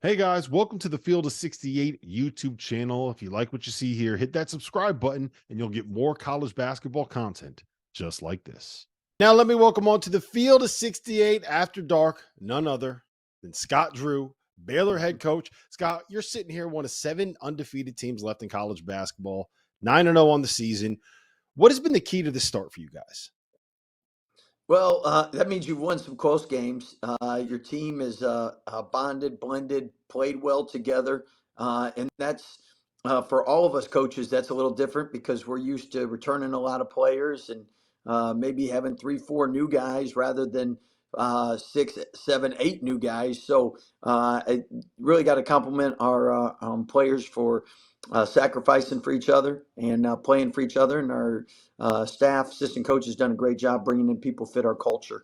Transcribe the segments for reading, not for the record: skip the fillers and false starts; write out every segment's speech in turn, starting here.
Hey guys, welcome to the Field of 68 YouTube channel. If you like what you see here, hit that subscribe button and you'll get more college basketball content just like this. Now, let me welcome on to the Field of 68 After Dark, none other than Scott Drew, Baylor head coach. Scott, you're sitting here, one of 7 undefeated teams left in college basketball, 9-0 on the season. What has been the key to this start for you guys? Well, that means you've won some close games. Your team is bonded, blended, played well together, and that's for all of us coaches. That's a little different because we're used to returning a lot of players and maybe having 3, 4 new guys rather than 6, 7, 8 new guys. So I really got to compliment our players for sacrificing for each other and playing for each other, and our staff, assistant coach has done a great job bringing in people fit our culture.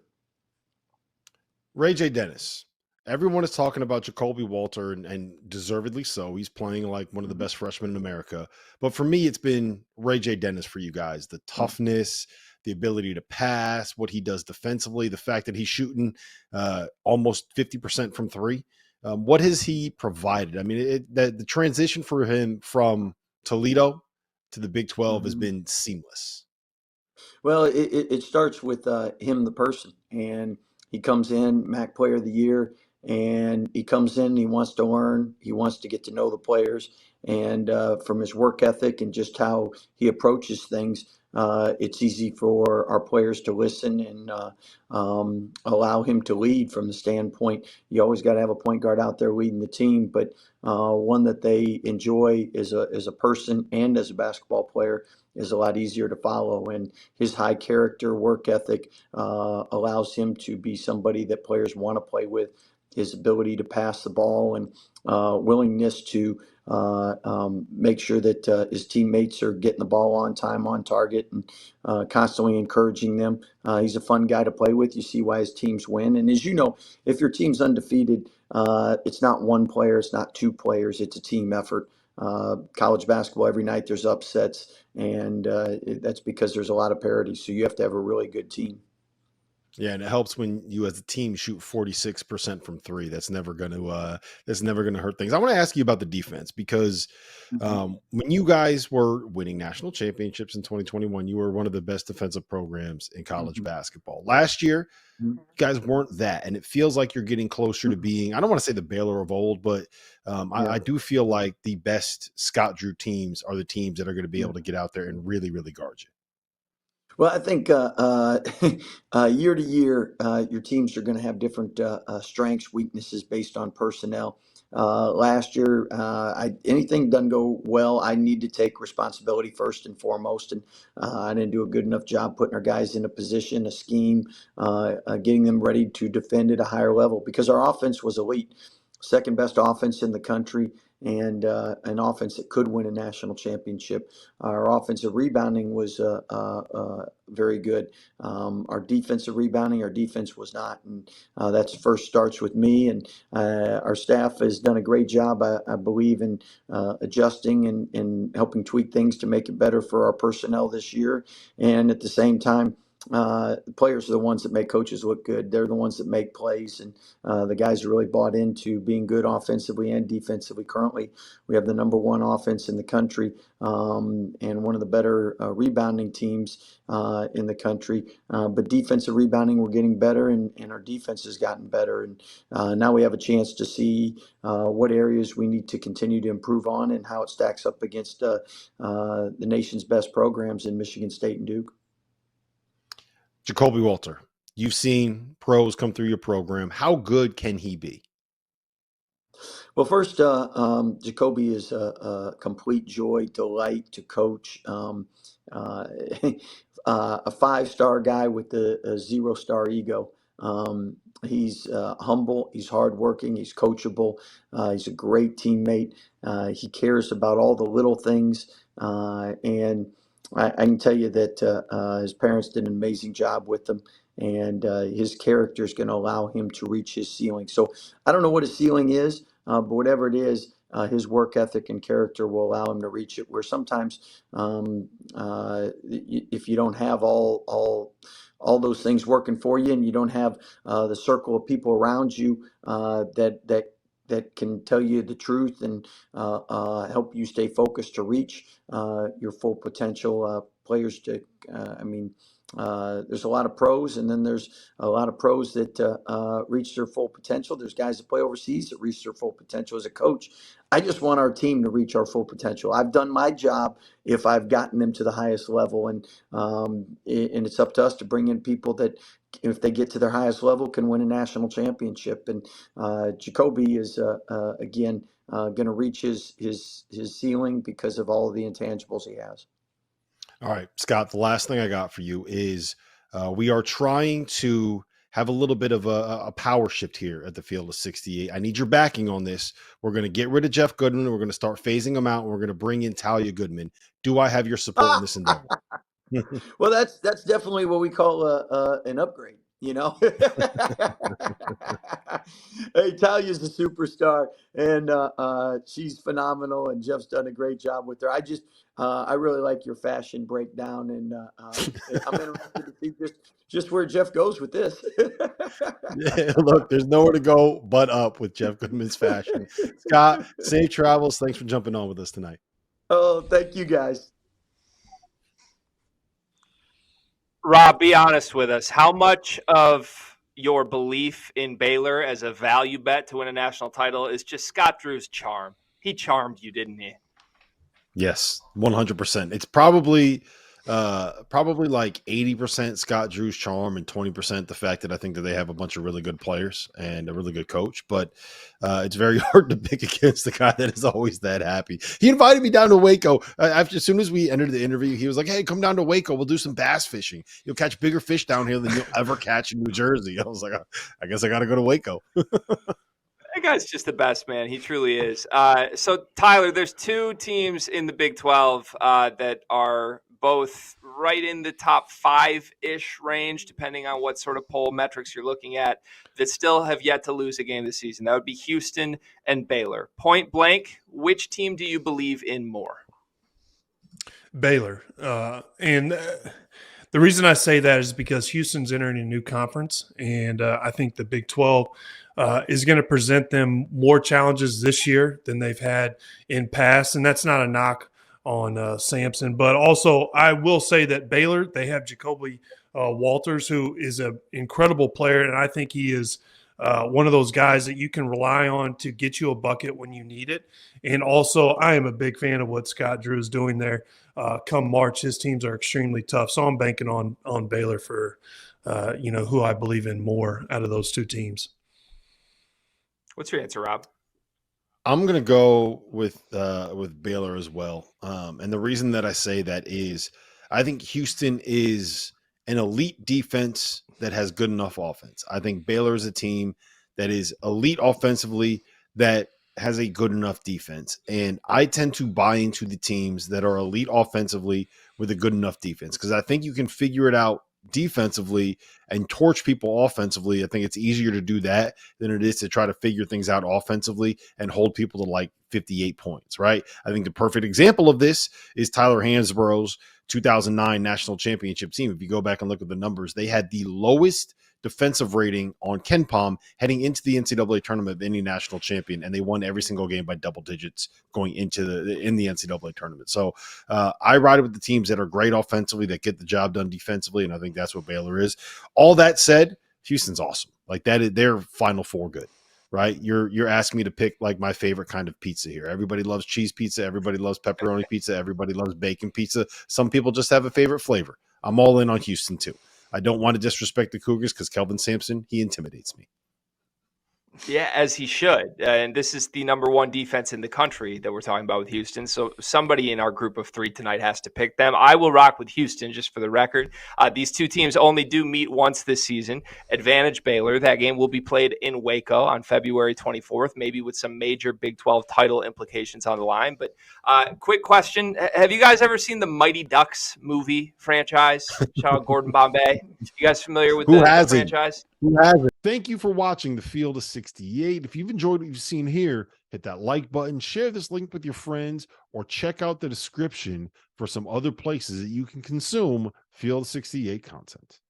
Ray J. Dennis. Everyone is talking about Jacoby Walter, and deservedly so. He's playing like one of the best freshmen in America. But for me, it's been Ray J. Dennis for you guys. The toughness, the ability to pass, what he does defensively, the fact that he's shooting almost 50% from three. What has he provided? I mean, the transition for him from Toledo to the Big 12 has Mhm. been seamless. Well, it starts with him, the person, and he comes in, MAC Player of the Year, and he comes in. He wants to learn. He wants to get to know the players, and from his work ethic and just how he approaches things, it's easy for our players to listen and allow him to lead. From the standpoint, you always got to have a point guard out there leading the team, but one that they enjoy as a person and as a basketball player is a lot easier to follow. And his high character, work ethic allows him to be somebody that players want to play with. His ability to pass the ball and willingness to make sure that his teammates are getting the ball on time, on target, and constantly encouraging them. He's a fun guy to play with. You see why his teams win. And as you know, if your team's undefeated, it's not one player, it's not two players, it's a team effort. College basketball, every night there's upsets, and that's because there's a lot of parity. So you have to have a really good team. Yeah, and it helps when you as a team shoot 46% from three. That's never gonna hurt things. I want to ask you about the defense because Mhm. when you guys were winning national championships in 2021, you were one of the best defensive programs in college Mhm. basketball. Last year, Mhm. you guys weren't that, and it feels like you're getting closer to Mhm. being. I don't want to say the Baylor of old, but Yeah. I do feel like the best Scott Drew teams are the teams that are going to be Yeah. able to get out there and really, really guard you. Well, I think year to year, your teams are going to have different strengths, weaknesses based on personnel. Last year, anything doesn't go well, I need to take responsibility first and foremost, and I didn't do a good enough job putting our guys in a position, a scheme, getting them ready to defend at a higher level because our offense was elite, second best offense in the country, and an offense that could win a national championship. Our offensive rebounding was very good. Our defensive rebounding, our defense was not, and that's first starts with me. And our staff has done a great job, I believe, in adjusting and helping tweak things to make it better for our personnel this year. And at the same time, the players are the ones that make coaches look good. They're the ones that make plays, and the guys are really bought into being good offensively and defensively. Currently, we have the number one offense in the country, and one of the better rebounding teams in the country. But defensive rebounding, we're getting better, and our defense has gotten better. And now we have a chance to see what areas we need to continue to improve on and how it stacks up against the nation's best programs in Michigan State and Duke. Jacoby Walter, you've seen pros come through your program. How good can he be? Well, first, Jacoby is a complete joy, delight to coach. Uh, a five-star guy with a zero-star ego. He's humble, he's hardworking, he's coachable, he's a great teammate. He cares about all the little things, and I can tell you that his parents did an amazing job with him, and his character is going to allow him to reach his ceiling. So I don't know what his ceiling is, but whatever it is, his work ethic and character will allow him to reach it. Where sometimes, if you don't have all those things working for you, and you don't have the circle of people around you that that can tell you the truth and help you stay focused to reach your full potential. Players to, I mean, there's a lot of pros, and then there's a lot of pros that reach their full potential. There's guys that play overseas that reach their full potential. As a coach, I just want our team to reach our full potential. I've done my job if I've gotten them to the highest level, and it's up to us to bring in people that, if they get to their highest level, can win a national championship. And Jacoby is again going to reach his ceiling because of all of the intangibles he has. All right, Scott, the last thing I got for you is we are trying to have a little bit of a power shift here at the Field of 68. I need your backing on this. We're going to get rid of Jeff Goodman. We're going to start phasing him out. And we're going to bring in Talia Goodman. Do I have your support in this endeavor? Well, that's definitely what we call an upgrade. You know, hey, Talia's a superstar, and she's phenomenal, and Jeff's done a great job with her. I really like your fashion breakdown, and I'm interested to see just where Jeff goes with this. Yeah, look, there's nowhere to go but up with Jeff Goodman's fashion. Scott, safe travels. Thanks for jumping on with us tonight. Oh, thank you guys. Rob, be honest with us. How much of your belief in Baylor as a value bet to win a national title is just Scott Drew's charm? He charmed you, didn't he? Yes, 100%. It's probably like 80% Scott Drew's charm and 20% the fact that I think that they have a bunch of really good players and a really good coach. But it's very hard to pick against the guy that is always that happy. He invited me down to Waco. As soon as we entered the interview, he was like, "Hey, come down to Waco. We'll do some bass fishing. You'll catch bigger fish down here than you'll ever catch in New Jersey." I was like, "I guess I got to go to Waco." That guy's just the best, man. He truly is. So, Tyler, there's two teams in the Big 12 that are both right in the top five-ish range, depending on what sort of poll metrics you're looking at, that still have yet to lose a game this season. That would be Houston and Baylor. Point blank, which team do you believe in more? Baylor. And the reason I say that is because Houston's entering a new conference, and I think the Big 12 is going to present them more challenges this year than they've had in past. And that's not a knock on Sampson. But also, I will say that Baylor, they have Jacoby Walters, who is an incredible player, and I think he is one of those guys that you can rely on to get you a bucket when you need it. And also, I am a big fan of what Scott Drew is doing there. Come March, his teams are extremely tough. So I'm banking on Baylor for, who I believe in more out of those two teams. What's your answer, Rob? I'm going to go with Baylor as well. And the reason that I say that is I think Houston is an elite defense that has good enough offense. I think Baylor is a team that is elite offensively that has a good enough defense. And I tend to buy into the teams that are elite offensively with a good enough defense because I think you can figure it out defensively and torch people offensively. I think it's easier to do that than it is to try to figure things out offensively and hold people to like 58 points, right? I think the perfect example of this is Tyler Hansborough's 2009 national championship team. If you go back and look at the numbers, they had the lowest defensive rating on KenPom heading into the NCAA tournament of any national champion, and they won every single game by double digits going into the NCAA tournament. So I ride with the teams that are great offensively, that get the job done defensively, and I think that's what Baylor is. All that said, Houston's awesome. Like that is their Final Four good. Right? You're asking me to pick like my favorite kind of pizza here. Everybody loves cheese pizza. Everybody loves pepperoni pizza. Everybody loves bacon pizza. Some people just have a favorite flavor. I'm all in on Houston too. I don't want to disrespect the Cougars because Kelvin Sampson, he intimidates me. Yeah, as he should. And this is the number one defense in the country that we're talking about with Houston. So somebody in our group of three tonight has to pick them. I will rock with Houston, just for the record. These two teams only do meet once this season. Advantage Baylor. That game will be played in Waco on February 24th, maybe with some major Big 12 title implications on the line. But quick question. Have you guys ever seen the Mighty Ducks movie franchise? Shout out Gordon Bombay. You guys familiar with the franchise? Who hasn't? Thank you for watching the Field of 68. If you've enjoyed what you've seen here, hit that like button, share this link with your friends, or check out the description for some other places that you can consume Field 68 content.